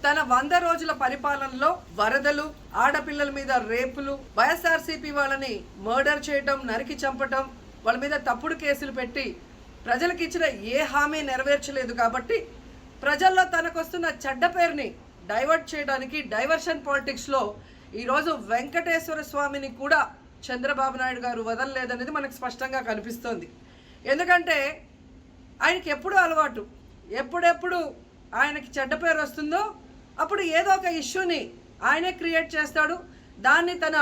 తన 100 రోజుల పరిపాలనలో వరదలు, ఆడపిల్లల మీద రేపులు, వైఎస్ఆర్సీపీ వాళ్ళని మర్డర్ చేయటం, నరికి చంపటం, వాళ్ళ మీద తప్పుడు కేసులు పెట్టి ప్రజలకు ఇచ్చిన ఏ హామీ నెరవేర్చలేదు. కాబట్టి ప్రజల్లో తనకొస్తున్న చెడ్డ పేరుని డైవర్ట్ చేయడానికి డైవర్షన్ పాలిటిక్స్లో ఈరోజు వెంకటేశ్వర స్వామిని కూడా చంద్రబాబు నాయుడు గారు వదలలేదనేది మనకు స్పష్టంగా కనిపిస్తోంది. ఎందుకంటే ఆయనకి ఎప్పుడూ అలవాటు, ఎప్పుడెప్పుడు ఆయనకి చెడ్డ పేరు వస్తుందో అప్పుడు ఏదో ఒక ఇష్యూని ఆయనే క్రియేట్ చేస్తాడు. దాన్ని తన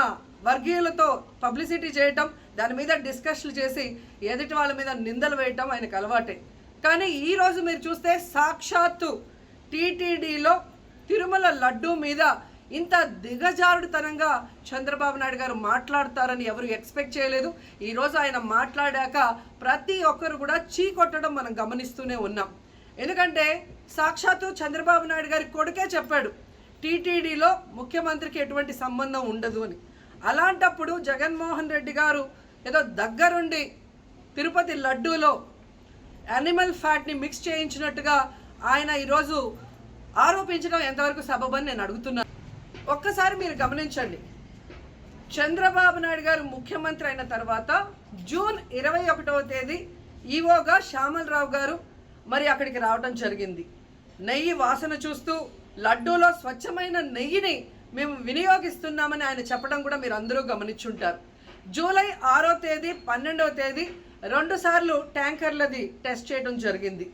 వర్గీయులతో పబ్లిసిటీ చేయటం, దాని మీద డిస్కషన్లు చేసి ఎదుటి వాళ్ళ మీద నిందలు వేయటం ఆయనకు అలవాటే. కానీ ఈరోజు మీరు చూస్తే సాక్షాత్తు టీటీడీలో తిరుమల లడ్డూ మీద ఇంత దిగజారుడుతనంగా చంద్రబాబు నాయుడు గారు మాట్లాడతారని ఎవరు ఎక్స్పెక్ట్ చేయలేదు. ఈరోజు ఆయన మాట్లాడాక ప్రతి ఒక్కరు కూడా చీకొట్టడం మనం గమనిస్తూనే ఉన్నాం. ఎందుకంటే సాక్షాత్తు చంద్రబాబు నాయుడు గారి కొడుకే చెప్పాడు టీటీడీలో ముఖ్యమంత్రికి ఎటువంటి సంబంధం ఉండదు అని. అలాంటప్పుడు జగన్మోహన్ రెడ్డి గారు ఏదో దగ్గరుండి తిరుపతి లడ్డూలో యానిమల్ ఫ్యాట్ని మిక్స్ చేయించినట్టుగా ఆయన ఈరోజు ఆరోపించడం ఎంతవరకు సబబని నేను అడుగుతున్నాను. ఒక్కసారి మీరు గమనించండి, చంద్రబాబు నాయుడు గారు ముఖ్యమంత్రి అయిన తర్వాత జూన్ 21వ తేదీ ఈవోగా శ్యామలరావు గారు మరి అక్కడికి రావడం జరిగింది. నెయ్యి వాసన చూస్తూ లడ్డూలో స్వచ్ఛమైన నెయ్యిని మేము వినియోగిస్తున్నామని ఆయన చెప్పడం కూడా మీరు అందరూ గమనించుంటారు. జూలై 6వ తేదీ 12వ తేదీ 2 సార్లు ట్యాంకర్లది టెస్ట్ చేయడం జరిగింది.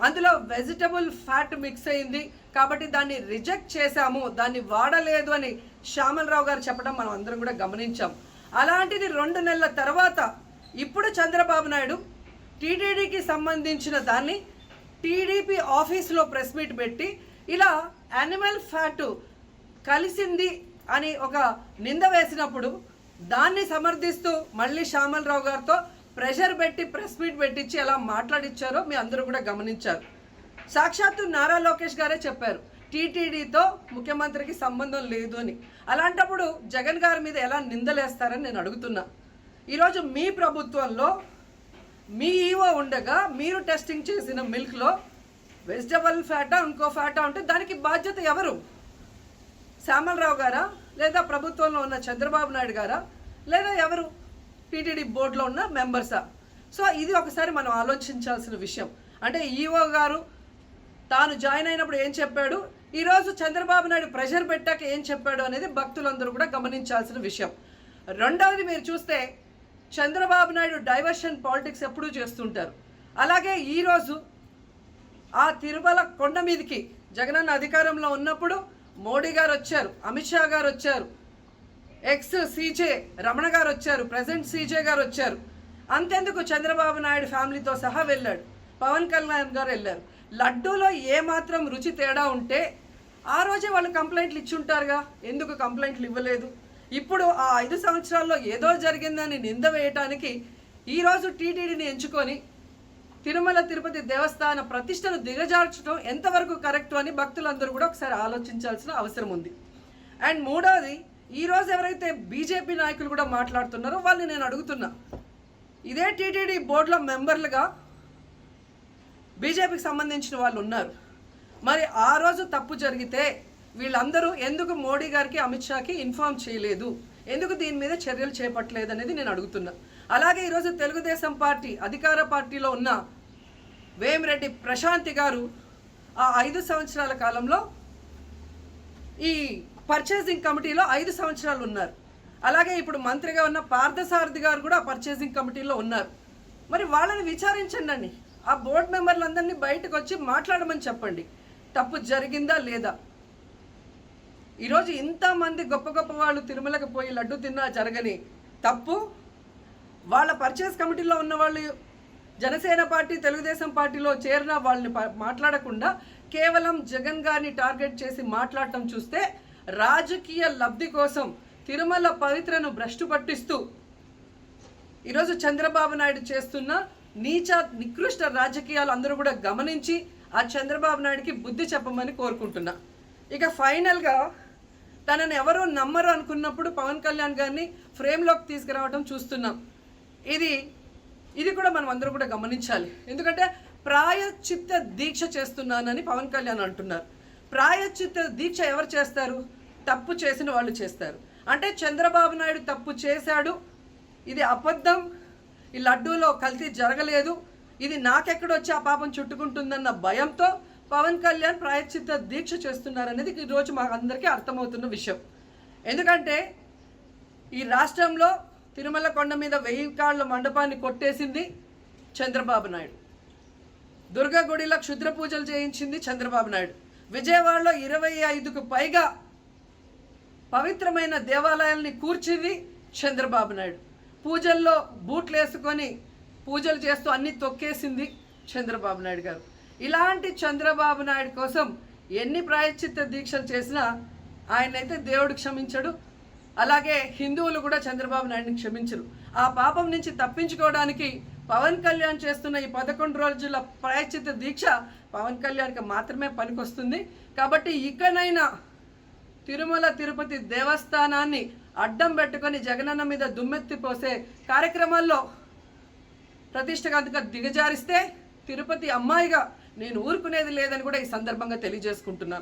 అందులో వెజిటబుల్ ఫ్యాట్ మిక్స్ అయింది కాబట్టి దాన్ని రిజెక్ట్ చేశాము, దాన్ని వాడలేదు అని శ్యామలరావు గారు చెప్పడం మనం అందరం కూడా గమనించాం. అలాంటిది 2 నెలల తర్వాత ఇప్పుడు చంద్రబాబు నాయుడు టీటీడీకి సంబంధించిన దాన్ని టీడీపీ ఆఫీసులో ప్రెస్ మీట్ పెట్టి ఇలా యానిమల్ ఫ్యాట్ కలిసింది అని ఒక నింద వేసినప్పుడు దాన్ని సమర్థిస్తూ మళ్ళీ శ్యామలరావు గారితో ప్రెషర్ పెట్టి ప్రెస్ మీట్ పెట్టించి ఎలా మాట్లాడిచ్చారో మీ అందరూ కూడా గమనించారు. సాక్షాత్తు నారా లోకేష్ గారే చెప్పారు టీటీడీతో ముఖ్యమంత్రికి సంబంధం లేదు అని. అలాంటప్పుడు జగన్ గారి మీద ఎలా నిందలేస్తారని నేను అడుగుతున్నా. ఈరోజు మీ ప్రభుత్వంలో మీ ఈవో ఉండగా మీరు టెస్టింగ్ చేసిన మిల్క్లో వెజిటబుల్ ఫ్యాటా ఇంకో ఫ్యాటా ఉంటే దానికి బాధ్యత ఎవరు? శ్యామలరావు గారా, లేదా ప్రభుత్వంలో ఉన్న చంద్రబాబు నాయుడు గారా, లేదా ఎవరు టీటీడీ బోర్డులో ఉన్న మెంబర్సా? సో ఇది ఒకసారి మనం ఆలోచించాల్సిన విషయం. అంటే ఈవో గారు తాను జాయిన్ అయినప్పుడు ఏం చెప్పాడు, ఈరోజు చంద్రబాబు నాయుడు ప్రెషర్ పెట్టాక ఏం చెప్పాడు అనేది భక్తులందరూ కూడా గమనించాల్సిన విషయం. రెండవది మీరు చూస్తే చంద్రబాబు నాయుడు డైవర్షన్ పాలిటిక్స్ ఎప్పుడూ చేస్తుంటారు. అలాగే ఈరోజు ఆ తిరుమల కొండ మీదకి జగనన్న అధికారంలో ఉన్నప్పుడు మోడీ గారు వచ్చారు, అమిత్ షా గారు వచ్చారు, ఎక్స్ సీజే రమణ గారు వచ్చారు, ప్రెసెంట్ సీజే గారు వచ్చారు. అంతెందుకు చంద్రబాబు నాయుడు ఫ్యామిలీతో సహా వెళ్ళాడు, పవన్ కళ్యాణ్ గారు వెళ్ళారు. లడ్డూలో ఏమాత్రం రుచి తేడా ఉంటే ఆ రోజే వాళ్ళు కంప్లైంట్లు ఇచ్చి ఉంటారుగా, ఎందుకు కంప్లైంట్లు ఇవ్వలేదు? ఇప్పుడు ఆ 5 సంవత్సరాల్లో ఏదో జరిగిందని నింద వేయటానికి ఈరోజు టీటీడీని ఎంచుకొని తిరుమల తిరుపతి దేవస్థాన ప్రతిష్టను దిగజార్చడం ఎంతవరకు కరెక్టు అని భక్తులందరూ కూడా ఒకసారి ఆలోచించాల్సిన అవసరం ఉంది. అండ్ మూడవది, ఈరోజు ఎవరైతే బీజేపీ నాయకులు కూడా మాట్లాడుతున్నారో వాళ్ళని నేను అడుగుతున్నా, ఇదే టీటీడీ బోర్డులో మెంబర్లుగా బీజేపీకి సంబంధించిన వాళ్ళు ఉన్నారు. మరి ఆ రోజు తప్పు జరిగితే వీళ్ళందరూ ఎందుకు మోడీ గారికి అమిత్ షాకి ఇన్ఫార్మ్ చేయలేదు, ఎందుకు దీని మీద చర్యలు చేపట్టలేదు అనేది నేను అడుగుతున్నా. అలాగే ఈరోజు తెలుగుదేశం పార్టీ అధికార పార్టీలో ఉన్న వేమిరెడ్డి ప్రశాంతి గారు ఆ 5 సంవత్సరాల కాలంలో ఈ పర్చేసింగ్ కమిటీలో 5 సంవత్సరాలు ఉన్నారు. అలాగే ఇప్పుడు మంత్రిగా ఉన్న పార్థసారథి గారు కూడా పర్చేసింగ్ కమిటీలో ఉన్నారు. మరి వాళ్ళని విచారించండి, ఆ బోర్డు మెంబర్లందరినీ బయటకు వచ్చి మాట్లాడమని చెప్పండి, తప్పు జరిగిందా లేదా. ఈరోజు ఇంతమంది గొప్ప గొప్ప వాళ్ళు తిరుమలకు పోయి లడ్డు తిన్నా జరగని తప్పు వాళ్ళ పర్చేస్ కమిటీలో ఉన్న వాళ్ళు జనసేన పార్టీ తెలుగుదేశం పార్టీలో చేరిన వాళ్ళని మాట్లాడకుండా కేవలం జగన్ గారిని టార్గెట్ చేసి మాట్లాడటం చూస్తే రాజకీయ లబ్ధి కోసం తిరుమల పవిత్రను భ్రష్టు పట్టిస్తూ ఈరోజు చంద్రబాబు నాయుడు చేస్తున్న నీచ నికృష్ట రాజకీయాలు అందరూ కూడా గమనించి ఆ చంద్రబాబు నాయుడికి బుద్ధి చెప్పమని కోరుకుంటున్నా. ఇక ఫైనల్గా తనని ఎవరూ నమ్మరు అనుకున్నప్పుడు పవన్ కళ్యాణ్ గారిని ఫ్రేమ్లోకి తీసుకురావడం చూస్తున్నాం. ఇది కూడా మనం అందరూ కూడా గమనించాలి. ఎందుకంటే ప్రాయశ్చిత్త దీక్ష చేస్తున్నానని పవన్ కళ్యాణ్ అంటున్నారు. ప్రాయశ్చిత్త దీక్ష ఎవరు చేస్తారు? తప్పు చేసిన వాళ్ళు చేస్తారు. అంటే చంద్రబాబు నాయుడు తప్పు చేశాడు, ఇది అబద్ధం, ఈ లడ్డూలో కల్తీ జరగలేదు, ఇది నాకెక్కడొచ్చి ఆ పాపం చుట్టుకుంటుందన్న భయంతో పవన్ కళ్యాణ్ ప్రాయశ్చిత్త దీక్ష చేస్తున్నారనేది ఈరోజు మాకు అందరికీ అర్థమవుతున్న విషయం. ఎందుకంటే ఈ రాష్ట్రంలో తిరుమల కొండ మీద 1000 కాళ్ళ మండపాన్ని కొట్టేసింది చంద్రబాబు నాయుడు. దుర్గా గుడిలో క్షుద్ర పూజలు చేయించింది చంద్రబాబు నాయుడు. విజయవాడలో 25కు పైగా పవిత్రమైన దేవాలయాల్ని కూర్చింది చంద్రబాబు నాయుడు. పూజల్లో బూట్లు వేసుకొని పూజలు చేస్తూ అన్ని తొక్కేసింది చంద్రబాబు నాయుడు గారు. ఇలాంటి చంద్రబాబు నాయుడు కోసం ఎన్ని ప్రాయశ్చిత్త దీక్షలు చేసినా ఆయనైతే దేవుడు క్షమించడు, అలాగే హిందువులు కూడా చంద్రబాబు నాయుడిని క్షమించరు. ఆ పాపం నుంచి తప్పించుకోవడానికి పవన్ కళ్యాణ్ చేస్తున్న ఈ 11 రోజుల ప్రాయశ్చిత్త దీక్ష పవన్ కళ్యాణ్కి మాత్రమే పనికొస్తుంది. కాబట్టి ఇకనైనా తిరుమల తిరుపతి దేవస్థానాన్ని అడ్డం పెట్టుకొని జగనన్న మీద దుమ్మెత్తి పోసే కార్యక్రమాల్లో ప్రతిష్టగా దిగజారిస్తే తిరుపతి అమ్మాయిగా నేను ఊరుకునేది లేదని కూడా ఈ సందర్భంగా తెలియజేసుకుంటున్నాను.